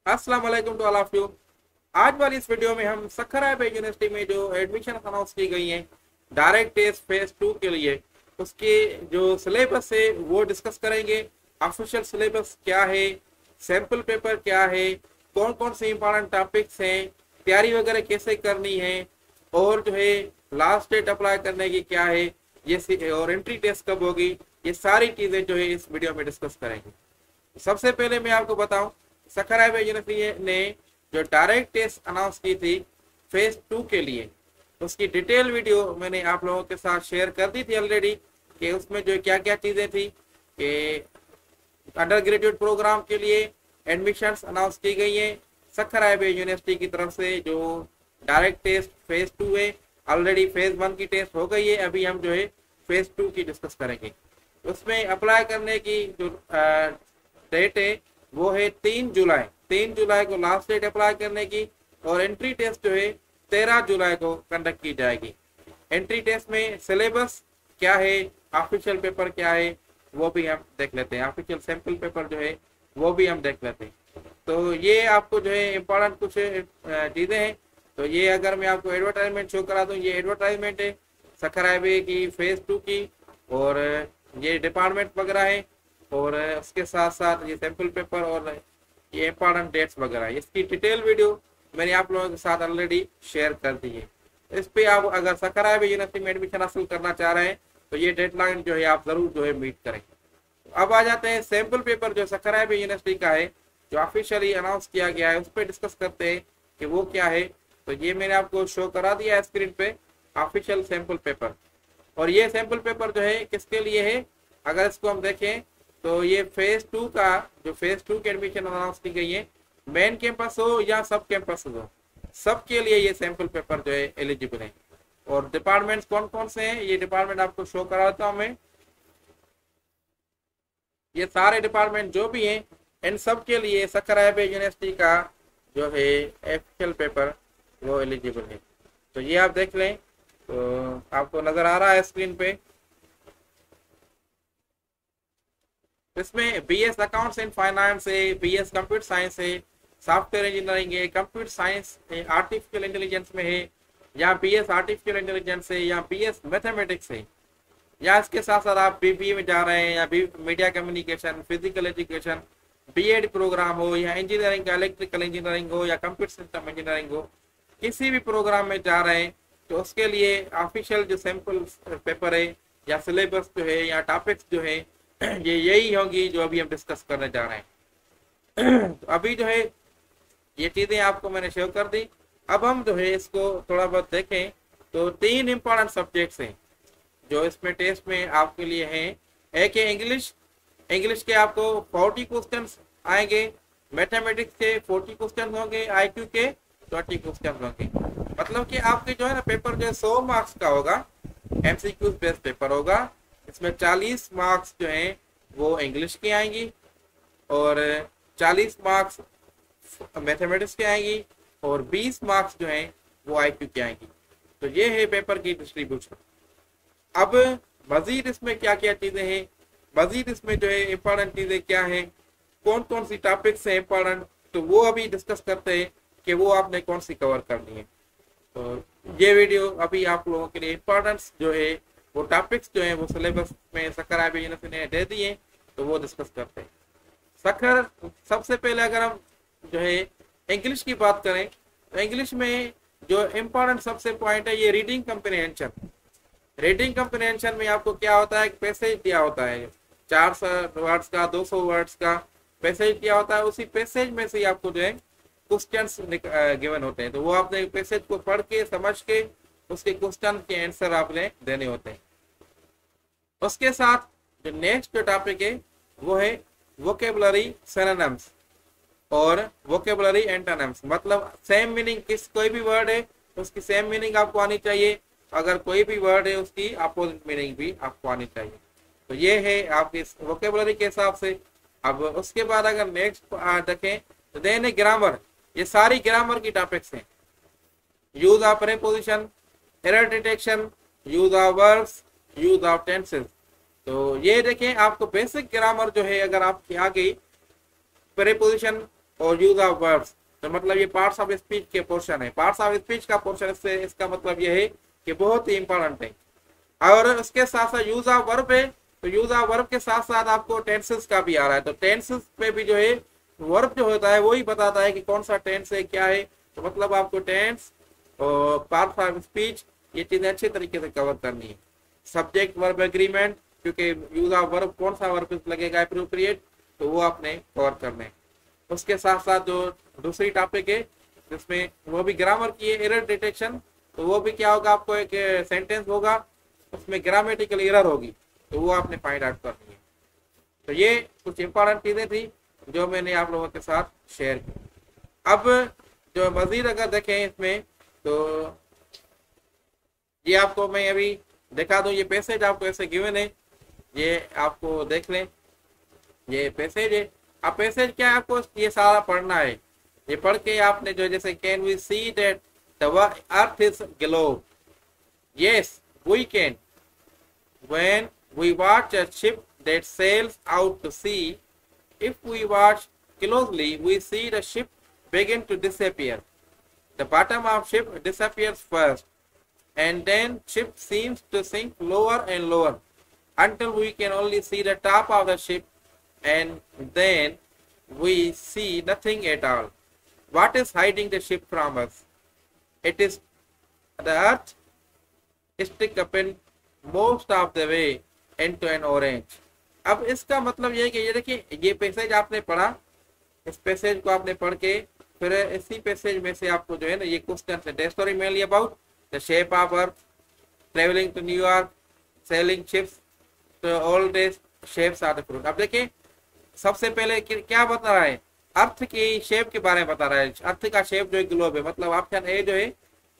अस्सलाम वालेकुम to all of you. आज वाली इस वीडियो में हम सखर यूनिवर्सिटी में जो एडमिशन अनाउंस की गई है डायरेक्ट टेस्ट फेज 2 के लिए, उसके जो सिलेबस है वो डिस्कस करेंगे। ऑफिशियल सिलेबस क्या है, सैंपल पेपर क्या है, कौन कौन से इंपॉर्टेंट टॉपिक्स हैं, तैयारी वगैरह कैसे करनी है, और जो है लास्ट डेट अप्लाई करने की क्या है, ये और एंट्री टेस्ट कब होगी, ये सारी चीजें जो है इस वीडियो में डिस्कस करेंगे। सबसे पहले मैं आपको बताऊं, सखर यूनिवर्सिटी ने जो डायरेक्ट टेस्ट अनाउंस की थी फेज 2 के लिए, उसकी डिटेल वीडियो मैंने आप लोगों के साथ शेयर कर दी थी ऑलरेडी, कि उसमें जो क्या क्या चीजें थी कि अंडर ग्रेजुएट प्रोग्राम के लिए एडमिशंस अनाउंस की गई है सखर यूनिवर्सिटी की तरफ से। जो डायरेक्ट टेस्ट फेज 2 है, ऑलरेडी फेज 1 की टेस्ट हो गई है, अभी हम जो है फेज 2 की डिस्कस करेंगे। उसमें अप्लाई करने की जो डेट है वो है 3 जुलाई। 3 जुलाई को लास्ट डेट अप्लाई करने की, और एंट्री टेस्ट जो है 13 जुलाई को कंडक्ट की जाएगी। एंट्री टेस्ट में सिलेबस क्या है, ऑफिशियल पेपर क्या है, वो भी हम देख लेते हैं। ऑफिशियल सैंपल पेपर जो है वो भी हम देख लेते हैं। तो ये आपको जो है इम्पोर्टेंट कुछ चीजें हैं। तो ये अगर मैं आपको एडवर्टाइजमेंट शो करा दूं, ये एडवर्टाइजमेंट है सखर हाईवे की फेज 2 की, और ये डिपार्टमेंट वगैरह है, और उसके साथ साथ ये सैंपल पेपर और ये इंपॉर्टेंट डेट्स वगैरह, इसकी डिटेल वीडियो मैंने आप लोगों के साथ ऑलरेडी शेयर कर दी है। इस पे आप अगर सखर यूनिवर्सिटी में एडमिशन हासिल करना चाह रहे हैं तो ये डेडलाइन जो है आप जरूर जो है मीट करें। अब आ जाते हैं सैंपल पेपर जो सखर यूनिवर्सिटी का है, जो ऑफिशियली अनाउंस किया गया है, उस पर डिस्कस करते हैं कि वो क्या है। तो ये मैंने आपको शो करा दिया है स्क्रीन पे, ऑफिशियल सैंपल पेपर। और ये सैंपल पेपर जो है किसके लिए है, अगर इसको हम देखें तो ये फेज 2 का, जो फेज 2 की एडमिशन अनाउंस की गई है, मेन कैंपस हो या सब कैंपस हो, सबके लिए ये सैंपल पेपर जो है एलिजिबल है। और डिपार्टमेंट्स कौन कौन से हैं, ये डिपार्टमेंट आपको शो कराता हूं मैं। ये सारे डिपार्टमेंट जो भी हैं, इन सब के लिए सखर यूनिवर्सिटी का जो है ऑफिशियल पेपर वो एलिजिबल है। तो ये आप देख लें, तो आपको नजर आ रहा है स्क्रीन पे। इसमें बीएस अकाउंट्स एंड फाइनेंस है, बीएस कंप्यूटर साइंस है, सॉफ्टवेयर इंजीनियरिंग है, कंप्यूटर साइंस आर्टिफिशियल इंटेलिजेंस में है, या बीएस आर्टिफिशियल इंटेलिजेंस है, या बीएस मैथमेटिक्स है, या इसके साथ साथ आप बीबीए में जा रहे हैं, या media communication, physical education, BEd programme हो, या इंजीनियरिंग का इलेक्ट्रिकल इंजीनियरिंग हो, या कंप्यूटर सिस्टम इंजीनियरिंग हो, किसी भी प्रोग्राम में जा रहे हैं तो उसके लिए ऑफिशियल जो सैंपल पेपर है या सिलेबस जो है या टॉपिक्स जो है ये यही होंगी जो अभी हम डिस्कस करने जा रहे हैं। तो अभी जो है ये चीजें आपको मैंने शेयर कर दी। अब हम जो है इसको थोड़ा बहुत देखें तो 3 इंपॉर्टेंट सब्जेक्ट्स हैं जो इसमें टेस्ट में आपके लिए हैं। एक है इंग्लिश, इंग्लिश के आपको 40 क्वेश्चन आएंगे, मैथमेटिक्स के 40 क्वेश्चन होंगे, IQ के 20 क्वेश्चन होंगे। मतलब कि आपके जो है ना पेपर जो है 100 मार्क्स का होगा, MCQ बेस्ड पेपर होगा। इसमें 40 मार्क्स जो है वो इंग्लिश की आएंगी, और 40 मार्क्स मैथमेटिक्स की आएंगी, और 20 मार्क्स जो है वो IQ की आएंगी। तो ये है पेपर की डिस्ट्रीब्यूशन। अब मजीद इसमें क्या क्या चीजें हैं, मजीद इसमें जो है इंपॉर्टेंट चीजें क्या है, कौन कौन सी टॉपिक्स है इंपॉर्टेंट, तो वो अभी डिस्कस करते हैं कि वो आपने कौन सी कवर करनी है। तो ये वीडियो अभी आप लोगों के लिए इंपॉर्टेंस जो है, वो टॉपिक्स जो है वो सिलेबस में सखर यूनिवर्सिटी ने दे दिए, तो वो डिस्कस करते हैं। सखर सबसे पहले अगर हम जो है इंग्लिश की बात करें तो इंग्लिश में जो इम्पोर्टेंट सबसे पॉइंट है ये रीडिंग कंप्रिहेंशन। रीडिंग कंप्रिहेंशन में आपको क्या होता है, पैसेज दिया होता है 400 वर्ड्स का, 200 वर्ड्स का पैसेज दिया होता है। उसी पैसेज में से आपको जो है क्वेश्चंस गिवन होते हैं, तो वो आपने पैसेज को पढ़ के समझ के उसके क्वेश्चन के आंसर आपने देने होते हैं। उसके साथ जो नेक्स्ट जो टॉपिक है वो है वोकेबुलरी सिनोनिम्स और वोकेबुलरी एंटोनिम्स। मतलब सेम मीनिंग किस कोई भी वर्ड है उसकी सेम मीनिंग आपको आनी चाहिए, अगर कोई भी वर्ड है उसकी अपोजिट मीनिंग भी आपको आनी चाहिए। तो ये है आपकी वोकेबुलरी के हिसाब से। अब उसके बाद अगर नेक्स्ट देखें तो देन ग्रामर, ये सारी ग्रामर की टॉपिक्स हैं। Use of preposition, error detection, use of verbs, use of tenses. तो ये देखें आपको बेसिक ग्रामर जो है अगर आपकी आ गई, प्रीपोजिशन और यूज ऑफ वर्ब्स, तो मतलब ये पार्ट्स ऑफ स्पीच के पोर्शन है। पार्ट्स ऑफ स्पीच का पोर्शन से इसका मतलब ये है कि बहुत ही इंपॉर्टेंट है। और उसके साथ साथ यूज ऑफ वर्ब है, तो यूज ऑफ वर्ब के साथ साथ आपको टेंसेस का भी आ रहा है। तो टेंसेस पे भी जो है वर्ब जो होता है वही बताता है कि कौन सा टेंस है क्या है। तो मतलब आपको टेंस और पार्ट्स ऑफ स्पीच ये चीजें अच्छे तरीके से कवर करनी है। सब्जेक्ट वर्ब एग्रीमेंट, क्योंकि यूज ऑफ वर्ब कौन सा वर्ब लगेगा एप्रोप्रिएट, तो वो आपने कवर करने। उसके साथ साथ जो दूसरी टॉपिक है जिसमें वो भी ग्रामर की है, एरर डिटेक्शन, तो वो भी क्या होगा, आपको एक सेंटेंस होगा उसमें ग्रामेटिकल एरर होगी, तो वो आपने फाइंड आउट करनी है। तो ये कुछ इंपॉर्टेंट चीजें थी जो मैंने आप लोगों के साथ शेयर की। अब जो मजीद अगर देखें इसमें, तो ये आपको मैं अभी दिखा दूं, ये पैसेज आपको ऐसे गिवन है, ये आपको देख लें, ये पैसेज है। अब पैसेज क्या है, आपको ये सारा पढ़ना है। ये पढ़ के आपने जो जैसे can we see that the earth is globe, yes we can, when we watch a ship that sails out to sea, if we watch closely we see the ship begin to disappear. The bottom of ship disappears first, and then ship seems to sink lower and lower until we can only see the top of the ship, and then we see nothing at all. What is hiding the ship from us? It is the earth stick up in most of the way into an orange. अब इसका मतलब ये है कि ये देखिए, ये passage आपने पढ़ा, इस पैसेज को आपने पढ़ के फिर इसी पैसेज में से आपको जो है ना ये क्वेश्चन से the story mainly about the shape of earth, traveling to New York, sailing ships, तो all this shapes are the fruit. अब देखिए सबसे पहले क्या बता रहा है, अर्थ की शेप के बारे में बता रहा है। अर्थ का शेप जो है ग्लोब है, मतलब ऑप्शन ए जो है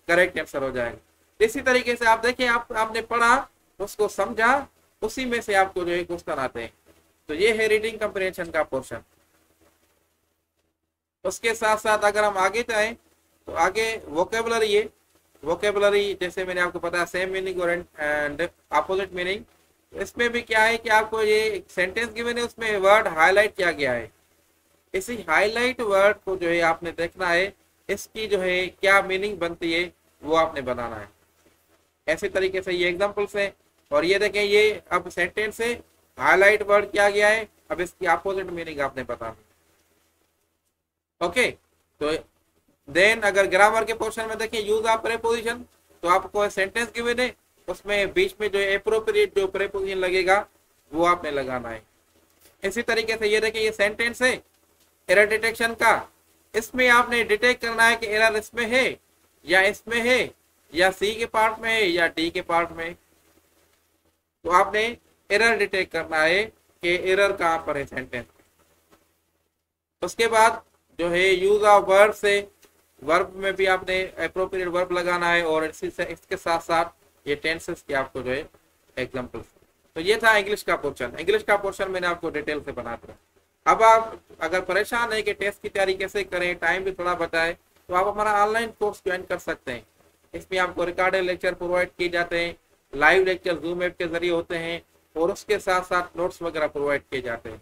करेक्ट आंसर हो जाएगा। इसी तरीके से आप देखिए, आपने पढ़ा उसको समझा, उसी में से आपको जो है क्वेश्चन आते हैं। तो ये है रीडिंग कंप्रिहेंशन का पोर्शन। उसके साथ साथ अगर हम आगे जाएं तो आगे वोकेबलरी है। वोकेबलरी जैसे मैंने आपको बताया सेम मीनिंग और अपोजिट मीनिंग, इसमें भी क्या है कि आपको ये एक सेंटेंस गिवन है, उसमें वर्ड हाईलाइट किया गया है। इसी हाईलाइट वर्ड को जो है आपने देखना है, इसकी जो है क्या मीनिंग बनती है वो आपने बनाना है। ऐसे तरीके से ये एग्जांपल्स है। और ये देखें, ये अब सेंटेंस है, हाईलाइट वर्ड किया गया है, अब इसकी अपोजिट मीनिंग आपने बताना। ओके, तो देन अगर ग्रामर के पोर्शन में देखिए यूज ऑफ प्रीपोजिशन, तो आपको सेंटेंस गिवन है, उसमें बीच में जो एप्रोप्रिएट जो प्रीपोजिशन लगेगा वो आपने लगाना है। इसी तरीके से ये देखिए, ये सेंटेंस है एरर डिटेक्शन का, इसमें आपने डिटेक्ट करना है कि एरर इसमें है या इसमें है या सी के पार्ट में है या डी के पार्ट में। तो आपने एरर डिटेक्ट करना है कि एरर कहां पर है सेंटेंस। उसके बाद जो है यूज ऑफ वर्ब से, वर्ब में भी आपने एप्रोप्रिएट वर्ब लगाना है, और इसके साथ साथ ये टेंसेस के आपको जो है एग्जांपल्स। तो ये था इंग्लिश का पोर्शन। इंग्लिश का पोर्शन मैंने आपको डिटेल से बना दिया। अब आप अगर परेशान है कि टेस्ट की तैयारी कैसे करें, टाइम भी थोड़ा बचा है, तो आप हमारा ऑनलाइन कोर्स ज्वाइन कर सकते हैं। इसमें आपको रिकॉर्डेड लेक्चर प्रोवाइड किए जाते हैं, लाइव लेक्चर जूम ऐप के जरिए होते हैं, और उसके साथ साथ नोट्स वगैरह प्रोवाइड किए जाते हैं।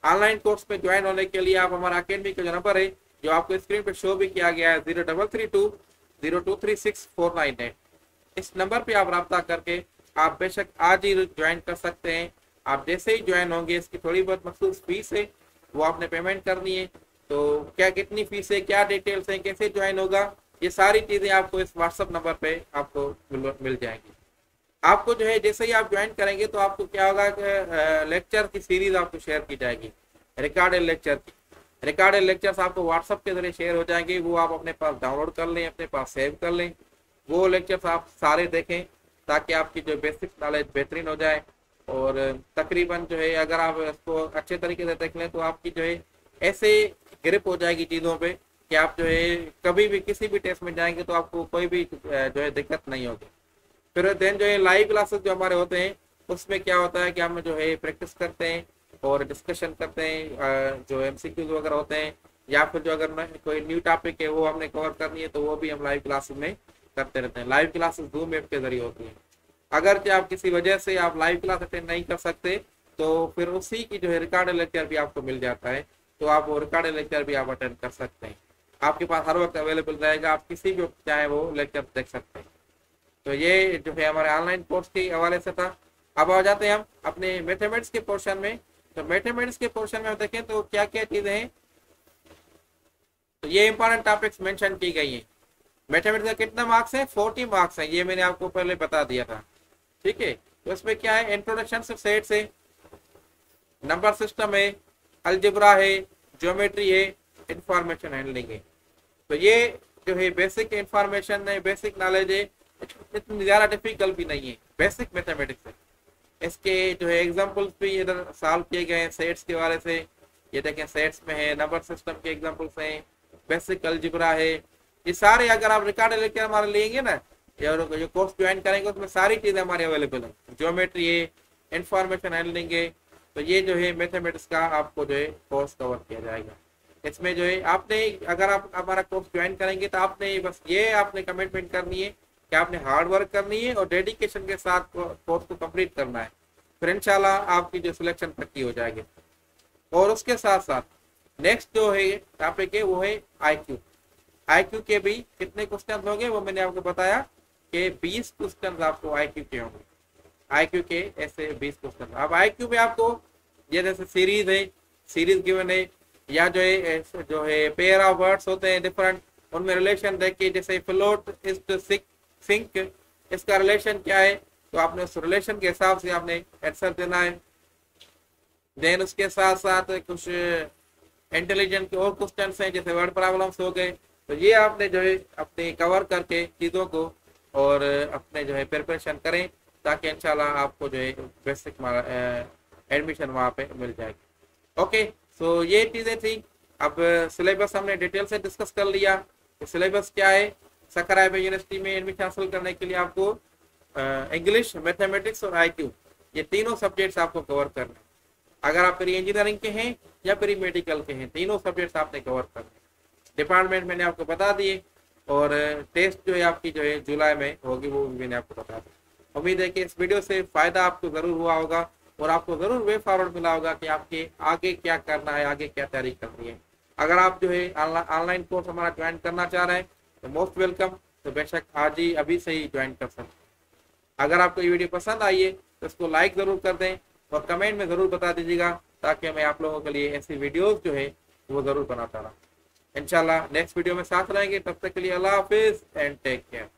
ऑनलाइन कोर्स में ज्वाइन होने के लिए आप हमारा अकेडमी का जो नंबर है, जो आपको स्क्रीन पे शो भी किया गया है, 0332023649 इस नंबर पे आप रब्ता करके आप बेशक आज ही ज्वाइन कर सकते हैं। आप जैसे ही ज्वाइन होंगे, इसकी थोड़ी बहुत मखसूस फीस है, वो आपने पेमेंट करनी है। तो क्या कितनी फीस है, क्या डिटेल्स हैं, कैसे ज्वाइन होगा, ये सारी चीजें आपको इस व्हाट्सएप नंबर पे आपको मिल जाएंगी। आपको जो है जैसे ही आप ज्वाइन करेंगे तो आपको क्या होगा कि लेक्चर की सीरीज आपको शेयर की जाएगी, रिकॉर्डेड लेक्चर की। रिकॉर्डेड लेक्चर्स आपको व्हाट्सएप के जरिए शेयर हो जाएंगे, वो आप अपने पास डाउनलोड कर लें, अपने पास सेव कर लें, वो लेक्चर्स आप सारे देखें ताकि आपकी जो बेसिक नॉलेज बेहतरीन हो जाए। और तकरीबन जो है अगर आप इसको अच्छे तरीके से देख लें तो आपकी जो है ऐसे ग्रिप हो जाएगी चीज़ों पे कि आप जो है कभी भी किसी भी टेस्ट में जाएंगे तो आपको कोई भी जो है दिक्कत नहीं होगी। फिर देन जो है लाइव क्लासेस जो हमारे होते हैं उसमें क्या होता है कि हम जो है प्रैक्टिस करते हैं और डिस्कशन करते हैं, जो MCQs वगैरह होते हैं, या फिर जो अगर कोई न्यू टॉपिक है वो हमने कवर करनी है तो वो भी हम लाइव क्लासेस में करते रहते हैं। लाइव क्लासेस जूम ऐप के जरिए होती हैं। अगर आप किसी वजह से आप लाइव क्लास अटेंड नहीं कर सकते तो फिर उसी की जो है रिकॉर्डेड लेक्चर भी आपको मिल जाता है, तो आप वो रिकॉर्डेड लेक्चर भी आप अटेंड कर सकते हैं। आपके पास हर वक्त अवेलेबल रहेगा, आप किसी भी वक्त चाहे वो लेक्चर देख सकते हैं। तो ये जो है हमारे ऑनलाइन कोर्स के हवाले से था। अब आ जाते हैं हम अपने मैथमेटिक्स के पोर्शन में। तो मैथमेटिक्स के पोर्शन में देखें तो क्या क्या चीजें हैं, तो ये इंपॉर्टेंट टॉपिक्स मेंशन की गई हैं। मैथमेटिक्स का कितना मार्क्स है, 40 मार्क्स है, ये मैंने आपको पहले बता दिया था। ठीक है, तो इसमें क्या है, इंट्रोडक्शन से सेट्स है, नंबर सिस्टम है, अलजेब्रा है, ज्योमेट्री है, इंफॉर्मेशन हैंडलिंग है। तो ये जो है बेसिक इंफॉर्मेशन है, बेसिक नॉलेज है, इतनी ज्यादा डिफिकल्ट भी नहीं है, बेसिक मैथमेटिक्स है। इसके जो है एग्जांपल्स भी इधर सॉल्व किए गए हैं सेट्स के बारे से। ये देखें सेट्स में है, नंबर सिस्टम के एग्जांपल्स हैं, बेसिक अलजेब्रा है। ये सारे अगर आप रिकॉर्ड लेके हमारे लेंगे ना, जो कोर्स ज्वाइन करेंगे उसमें सारी चीजें हमारी अवेलेबल है, ज्योमेट्री है, इंफॉर्मेशन हैंडलिंग है। तो ये जो है मैथमेटिक्स का आपको जो है कोर्स कवर किया जाएगा। इसमें जो है आपने अगर आप हमारा कोर्स ज्वाइन करेंगे तो आपने बस ये आपने कमिटमेंट करनी है कि आपने हार्ड वर्क करनी है और डेडिकेशन के साथ कोर्स को कंप्लीट करना है, फिर इंशाल्लाह आपकी जो सिलेक्शन पक्की हो जाएगी। और उसके साथ साथ नेक्स्ट जो है टॉपिक है वो है आईक्यू। आईक्यू के भी कितने क्वेश्चन होंगे वो मैंने आपको बताया कि 20 क्वेश्चन आपको आईक्यू के होंगे। आईक्यू के ऐसे 20 क्वेश्चन। अब आईक्यू में आपको ये जैसे सीरीज है, सीरीज गिवन है, या जो है पेयर ऑफ वर्ड्स होते हैं डिफरेंट, उनमें रिलेशन देख के, जैसे फ्लोट इज टू सिंक, इसका रिलेशन क्या है, तो आपने उस रिलेशन के हिसाब से आपने आंसर देना है। देन उसके साथ साथ कुछ इंटेलिजेंट के और क्वेश्चन हैं, जैसे वर्ड प्रॉब्लम्स हो गए। तो ये आपने जो है अपने कवर करके चीज़ों को और अपने जो है प्रिपरेशन करें, ताकि इंशाल्लाह आपको जो है बेसिक एडमिशन वहाँ पे मिल जाएगी। ओके, सो ये चीज़ें थी। अब सिलेबस हमने डिटेल से डिस्कस कर लिया कि सिलेबस क्या है। सकराइब यूनिवर्सिटी में एडमिशन हासिल करने के लिए आपको इंग्लिश, मैथमेटिक्स और आईक्यू, ये तीनों सब्जेक्ट्स आपको कवर करने। अगर आप प्री इंजीनियरिंग के हैं या प्री मेडिकल के हैं, तीनों सब्जेक्ट्स आपने कवर करने। डिपार्टमेंट मैंने आपको बता दिए, और टेस्ट जो है आपकी जो है जुलाई में होगी वो भी मैंने आपको बता दिया। उम्मीद है कि इस वीडियो से फायदा आपको जरूर हुआ होगा और आपको जरूर वे फॉरवर्ड मिला होगा कि आपके आगे क्या करना है, आगे क्या तैयारी करनी है। अगर आप जो है ऑनलाइन कोर्स हमारा ज्वाइन करना चाह रहे हैं तो मोस्ट वेलकम, तो बेशक आज ही अभी से ही ज्वाइन कर सकते हैं। अगर आपको ये वीडियो पसंद आई है तो इसको लाइक जरूर कर दें और कमेंट में जरूर बता दीजिएगा, ताकि मैं आप लोगों के लिए ऐसी वीडियोस जो है वो जरूर बनाता रहा। इंशाल्लाह नेक्स्ट वीडियो में साथ रहेंगे, तब तक के लिए अल्लाह हाफिज एंड टेक केयर।